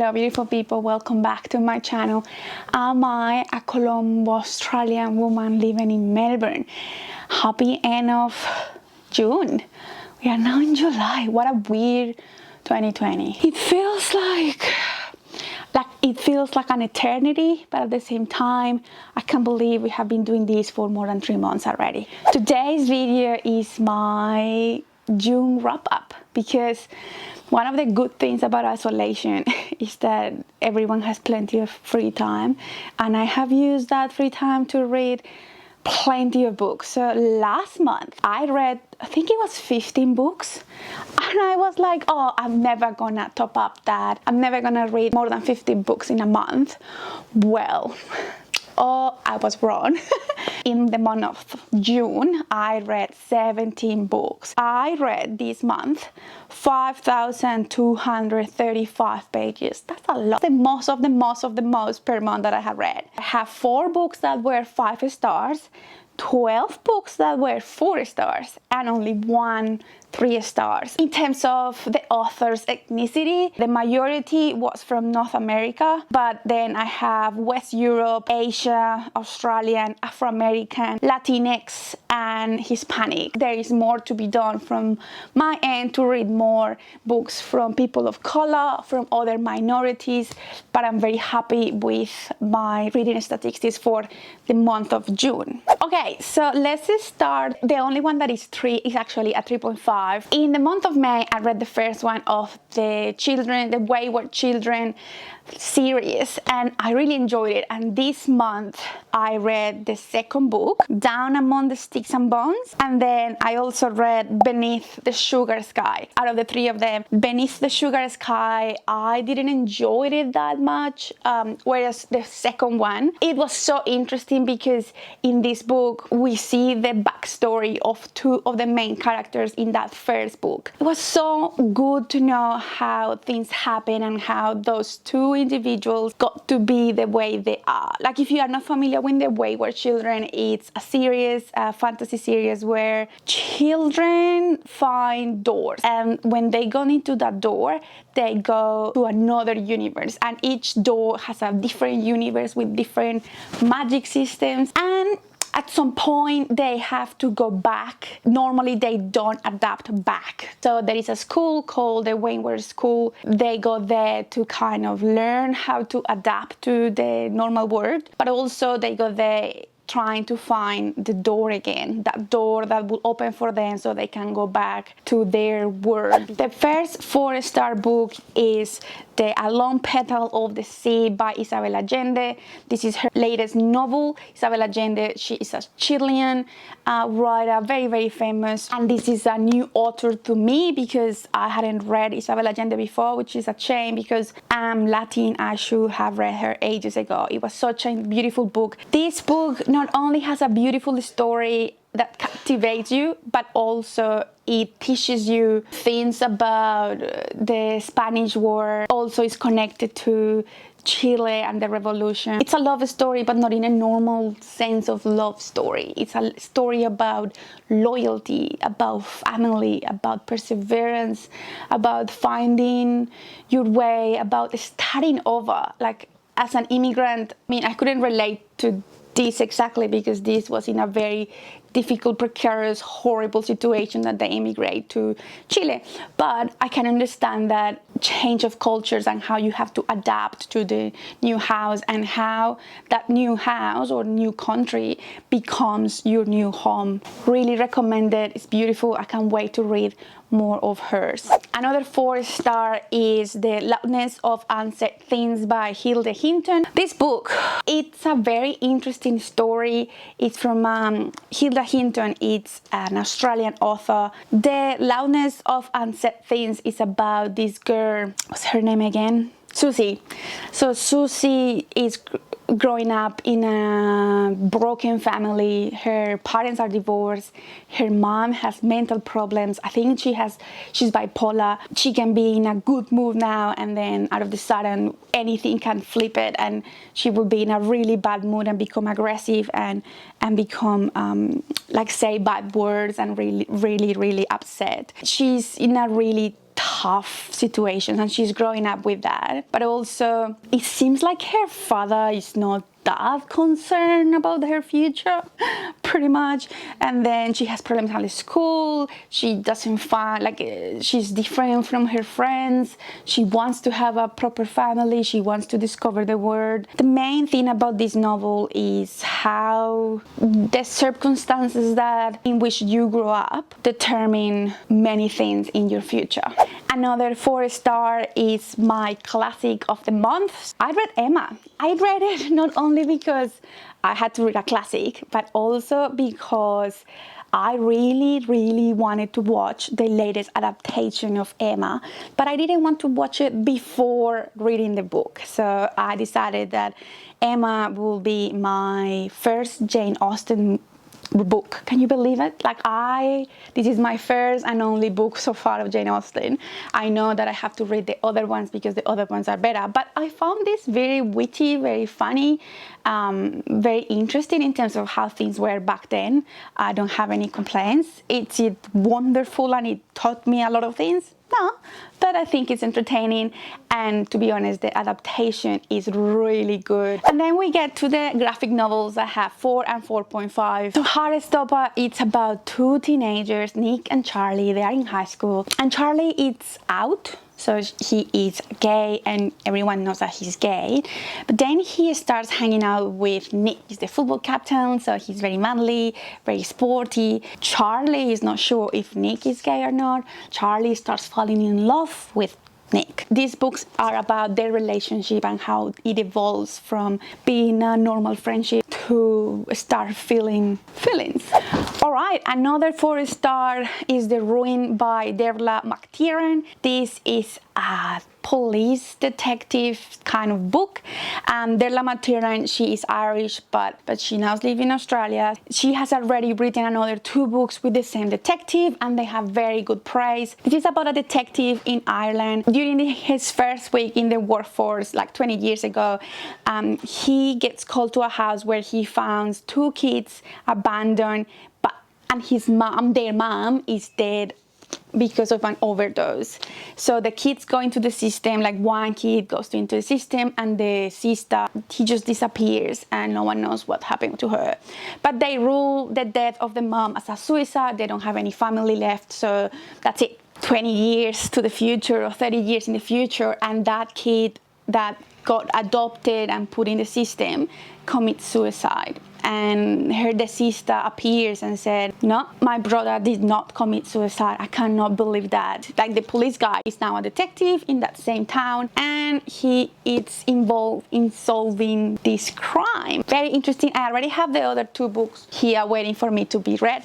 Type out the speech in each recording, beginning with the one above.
Hello beautiful people, welcome back to my channel. Am I a Colombo Australian woman living in Melbourne? Happy end of June. We are now in July. What a weird 2020. It feels like an eternity, but at the same time I can't believe we have been doing this for more than 3 months already. Today's video is my June wrap-up, because one of the good things about isolation is that everyone has plenty of free time, and I have used that free time to read plenty of books. So last month I read, I think it was 15 books, and I was like, oh, I'm never gonna top up that. I'm never gonna read more than 15 books in a month. Well, oh, I was wrong. In the month of June, I read 17 books. I read this month 5,235 pages. That's a lot. The most per month that I have read. I have 4 books that were 5 stars, 12 books that were 4 stars, and only 1 3 stars. In terms of the author's ethnicity, the majority was from North America, but then I have West Europe, Asia, Australian, Afro-American, Latinx, and Hispanic. There is more to be done from my end to read more books from people of color, from other minorities, but I'm very happy with my reading statistics for the month of June. Okay, so let's start. The only one that is 3 is actually a 3.5. In the month of May, I read the first one of the Wayward Children series, and I really enjoyed it. And this month I read the second book, Down Among the Sticks and Bones, and then I also read Beneath the Sugar Sky. Out of the 3 of them, Beneath the Sugar Sky, I didn't enjoy it that much, whereas the second one, it was so interesting because in this book we see the backstory of 2 of the main characters in that first book. It was so good to know how things happen and how those 2 individuals got to be the way they are. Like, if you are not familiar with the Wayward Children, it's a series, a fantasy series where children find doors, and when they go into that door, they go to another universe, and each door has a different universe with different magic systems, and at some point they have to go back. Normally they don't adapt back. So there is a school called the Wayward School. They go there to kind of learn how to adapt to the normal world, but also they go there trying to find the door again, that door that will open for them so they can go back to their world. The first 4-star book is the Alone Petal of the Sea by Isabel Allende. This is her latest novel. Isabel Allende, she is a Chilean writer, very, very famous. And this is a new author to me because I hadn't read Isabel Allende before, which is a shame because I'm Latin. I should have read her ages ago. It was such a beautiful book. This book not only has a beautiful story that captivates you, but also it teaches you things about the Spanish War. Also is connected to Chile and the revolution. It's a love story, but not in a normal sense of love story. It's a story about loyalty, about family, about perseverance, about finding your way, about starting over. Like, as an immigrant, I mean, I couldn't relate to this exactly because this was in a very difficult, precarious, horrible situation that they immigrate to Chile. But I can understand that change of cultures and how you have to adapt to the new house, and how that new house or new country becomes your new home. Really recommend it. It's beautiful. I can't wait to read more of hers. Another 4-star is the Loudness of Unset Things by Hilda Hinton. This book, it's a very interesting story. It's from Hilda Hinton. It's an Australian author. The Loudness of Unset Things is about this girl. What's her name again? Susie. So Susie is growing up in a broken family. Her parents are divorced. Her mom has mental problems. I think she's bipolar. She can be in a good mood now, and then out of the sudden anything can flip it, and she will be in a really bad mood and become aggressive and become like say bad words and really upset. She's in a really tough situations, and she's growing up with that. But also, it seems like her father is not that concerned about her future, pretty much. And then she has problems at school. She doesn't find, like, she's different from her friends. She wants to have a proper family. She wants to discover the world. The main thing about this novel is how the circumstances that in which you grow up determine many things in your future. Another 4-star is my classic of the month. I read Emma. I read it not only because I had to read a classic, but also because I really wanted to watch the latest adaptation of Emma, but I didn't want to watch it before reading the book. So I decided that Emma will be my first Jane Austen book. Can you believe it? Like, this is my first and only book so far of Jane Austen. I know that I have to read the other ones because the other ones are better, but I found this very witty, very funny, very interesting in terms of how things were back then. I don't have any complaints. It's wonderful, and it taught me a lot of things. No, but I think it's entertaining, and to be honest, the adaptation is really good. And then we get to the graphic novels that have 4 and 4.5. So Heartstopper, it's about 2 teenagers, Nick and Charlie. They are in high school, and Charlie is out. So he is gay, and everyone knows that he's gay. But then he starts hanging out with Nick. He's the football captain, so he's very manly, very sporty. Charlie is not sure if Nick is gay or not. Charlie starts falling in love with Nick. These books are about their relationship and how it evolves from being a normal friendship to start feeling feelings. All right, another 4-star is The Ruin by Derla McTiernan. This is a police detective kind of book. Derla McTiernan, she is Irish, but she now lives in Australia. She has already written another 2 books with the same detective, and they have very good praise. This is about a detective in Ireland. During his first week in the workforce, like 20 years ago, he gets called to a house where he finds 2 kids abandoned, and their mom is dead because of an overdose. So the kids go into the system, like one kid goes into the system, and the sister, he just disappears and no one knows what happened to her. But they rule the death of the mom as a suicide. They don't have any family left, so that's it. 20 years to the future, or 30 years in the future, and that kid that got adopted and put in the system commits suicide. And the sister appears and said, no, my brother did not commit suicide. I cannot believe that. Like, the police guy is now a detective in that same town, and he is involved in solving this crime. Very interesting. I already have the other 2 books here waiting for me to be read.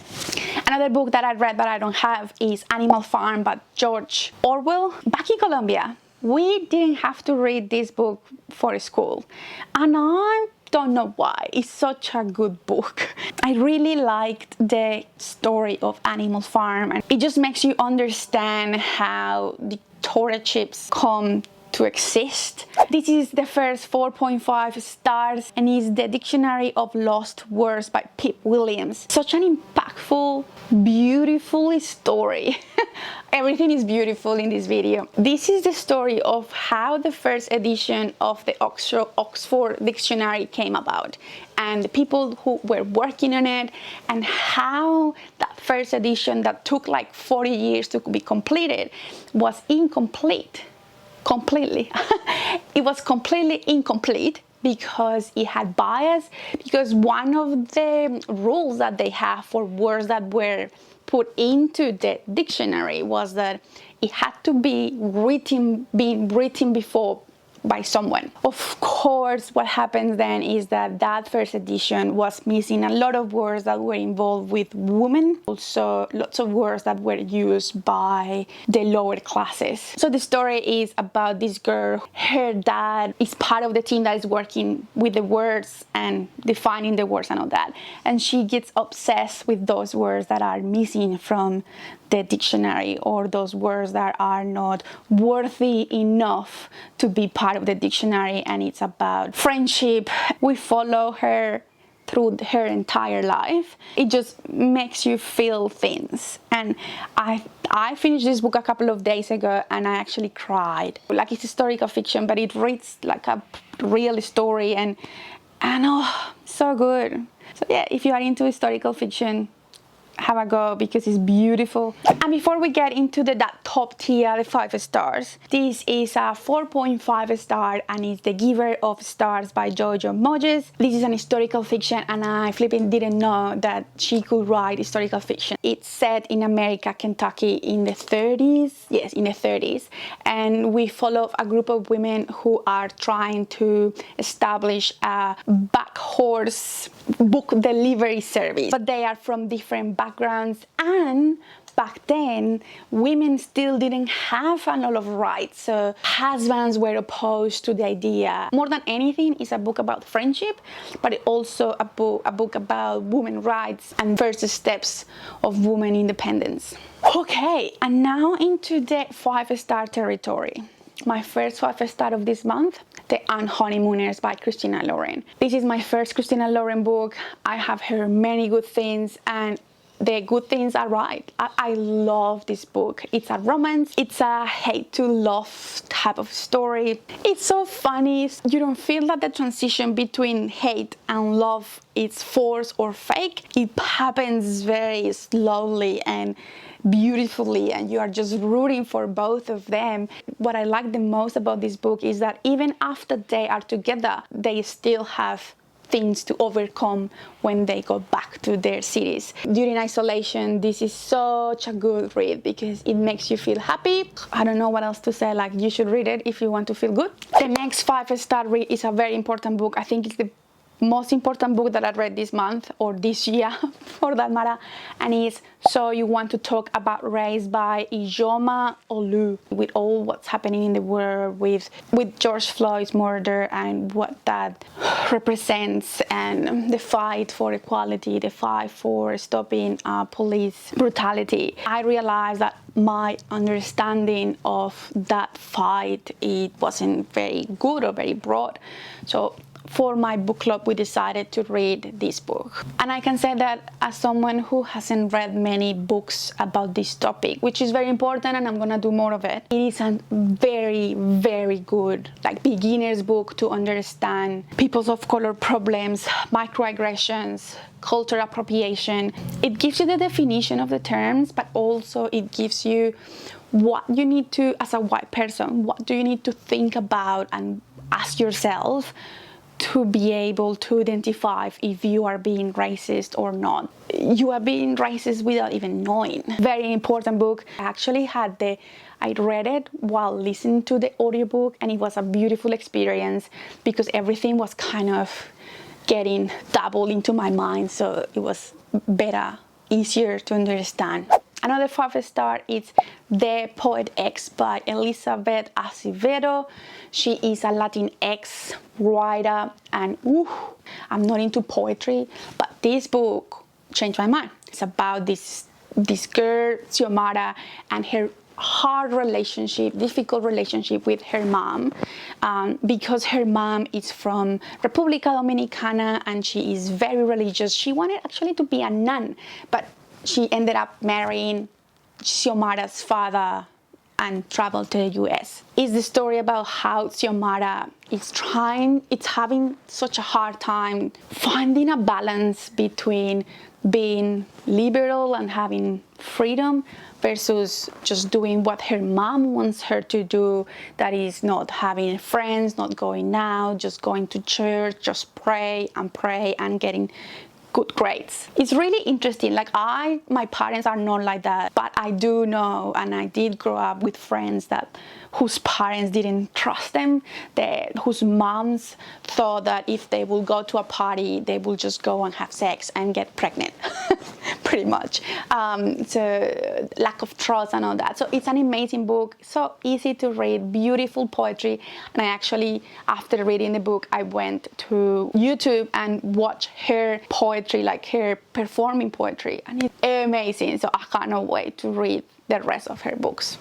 Another book that I read but I don't have is Animal Farm by George Orwell. Back in Colombia, we didn't have to read this book for school, and I don't know why. It's such a good book. I really liked the story of Animal Farm, and it just makes you understand how dictatorships come to exist. This is the first 4.5 stars, and is the Dictionary of Lost Words by Pip Williams. Such an impactful, beautiful story. Everything is beautiful in this video. This is the story of how the first edition of the Oxford Dictionary came about, and the people who were working on it, and how that first edition that took like 40 years to be completed was incomplete. Completely. It was completely incomplete because it had bias, because one of the rules that they have for words that were put into the dictionary was that it had to be being written before by someone. Of course, what happens then is that that first edition was missing a lot of words that were involved with women, also lots of words that were used by the lower classes. So the story is about this girl. Her dad is part of the team that is working with the words and defining the words and all that, and she gets obsessed with those words that are missing from the dictionary, or those words that are not worthy enough to be part of the dictionary. And it's about friendship. We follow her through her entire life. It just makes you feel things. And I finished this book a couple of days ago and I actually cried. Like, it's historical fiction, but it reads like a real story, and oh, so good. So yeah, if you are into historical fiction, have a go, because it's beautiful. And before we get into that top tier, the 5 stars, this is a 4.5 star and it's The Giver of Stars by Jojo Moyes. This is an historical fiction, and I flipping didn't know that she could write historical fiction. It's set in America, Kentucky, in the 30s. Yes, in the 30s. And we follow a group of women who are trying to establish a back horse book delivery service, but they are from different backgrounds, and back then women still didn't have a lot of rights, so husbands were opposed to the idea. More than anything, it's a book about friendship, but it's also a book about women's rights and first steps of women independence. Okay, and now into the 5-star territory. My first 5-star of this month, The Honeymooners by Christina Lauren. This is my first Christina Lauren book. I have heard many good things, and the good things are right. I love this book. It's a romance. It's a hate to love type of story. It's so funny. You don't feel that the transition between hate and love is forced or fake. It happens very slowly and beautifully, and you are just rooting for both of them. What I like the most about this book is that even after they are together, they still have things to overcome when they go back to their cities. During isolation, this is such a good read because it makes you feel happy. I don't know what else to say, like, you should read it if you want to feel good. The next 5-star read is a very important book. I think it's the most important book that I read this month, or this year for that matter, and it's So You Want to Talk About Race by Ijoma Olu. With all what's happening in the world with George Floyd's murder and what that represents, and the fight for equality, the fight for stopping police brutality, I realized that my understanding of that fight, it wasn't very good or very broad. So for my book club, we decided to read this book. And I can say that as someone who hasn't read many books about this topic, which is very important, and I'm gonna do more of it, it is a very, very good, like, beginner's book to understand peoples of color problems, microaggressions, cultural appropriation. It gives you the definition of the terms, but also it gives you what you need to, as a white person, what do you need to think about and ask yourself to be able to identify if you are being racist or not. You are being racist without even knowing. Very important book. I read it while listening to the audiobook, and it was a beautiful experience because everything was kind of getting doubled into my mind, so it was better, easier to understand. Another 5-star is The Poet X by Elizabeth Acevedo. She is a Latinx writer, and I'm not into poetry, but this book changed my mind. It's about this girl, Xiomara, and her difficult relationship with her mom, because her mom is from República Dominicana and she is very religious. She wanted actually to be a nun, but she ended up marrying Xiomara's father and traveled to the US. It's the story about how Xiomara is having such a hard time finding a balance between being liberal and having freedom versus just doing what her mom wants her to do, that is not having friends, not going out, just going to church, just pray and getting good grades. It's really interesting. Like, my parents are not like that, but I do know, and I did grow up with friends whose parents didn't trust them, whose moms thought that if they will go to a party, they will just go and have sex and get pregnant, pretty much. So lack of trust and all that. So it's an amazing book, so easy to read, beautiful poetry. And I actually, after reading the book, I went to YouTube and watched her poetry, like her performing poetry, and it's amazing. So I cannot wait to read the rest of her books.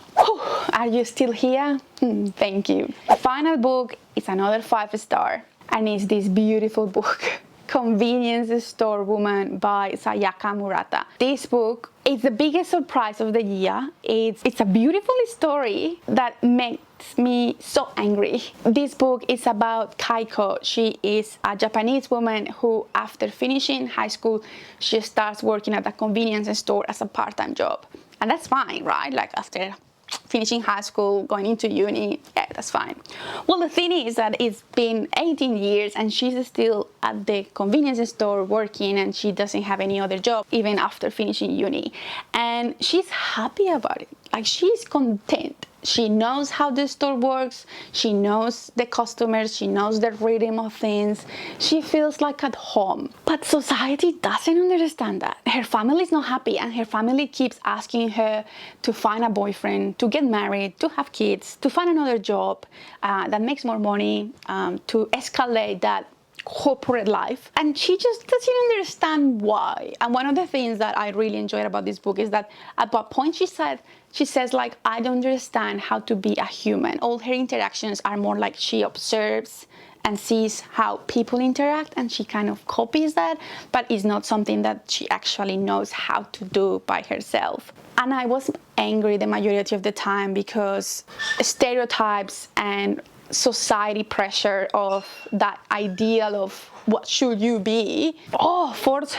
Are you still here? Thank you. The final book is another 5-star, and it's this beautiful book Convenience Store Woman by Sayaka Murata. This book is the biggest surprise of the year. It's a beautiful story that makes me so angry. This book is about Kaiko. She is a Japanese woman who, after finishing high school, she starts working at a convenience store as a part-time job. And that's fine, right? Like after finishing high school, going into uni, yeah, that's fine. Well, the thing is that it's been 18 years and she's still at the convenience store working, and she doesn't have any other job even after finishing uni. And she's happy about it. Like, she's content. She knows how the store works. She knows the customers. She knows the rhythm of things. She feels like at home. But society doesn't understand that. Her family is not happy, and her family keeps asking her to find a boyfriend, to get married, to have kids, to find another job that makes more money, to escalate that corporate life. And she just doesn't understand why. And one of the things that I really enjoyed about this book is that at one point she says, like, I don't understand how to be a human. All her interactions are more like she observes and sees how people interact, and she kind of copies that, but it's not something that she actually knows how to do by herself. And I was angry the majority of the time because stereotypes and society pressure of that ideal of what should you be forces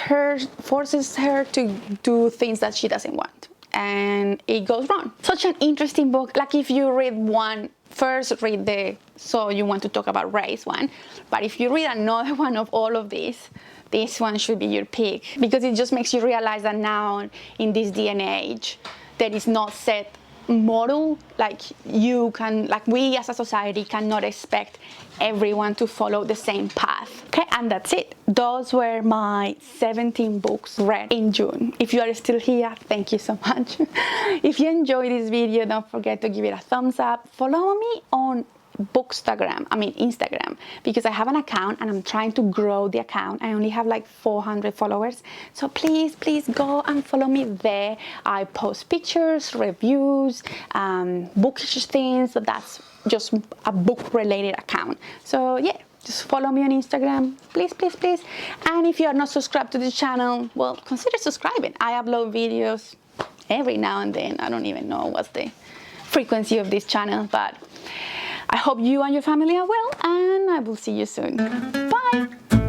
her to do things that she doesn't want, and it goes wrong. Such an interesting book. Like, if you read one first, read the So You Want to Talk About Race one, but if you read another one of all of these, this one should be your pick, because it just makes you realize that now in this day and age there is not set model. Like, we as a society cannot expect everyone to follow the same path. Okay, and that's it. Those were my 17 books read in June. If you are still here, thank you so much. If you enjoyed this video, don't forget to give it a thumbs up. Follow me on Instagram, because I have an account and I'm trying to grow the account. I only have like 400 followers, so please go and follow me there. I post pictures, reviews, bookish things. So that's just a book related account. So yeah, just follow me on Instagram, please. And if you are not subscribed to the channel, well, consider subscribing. I upload videos every now and then. I don't even know what's the frequency of this channel, but I hope you and your family are well, and I will see you soon. Bye!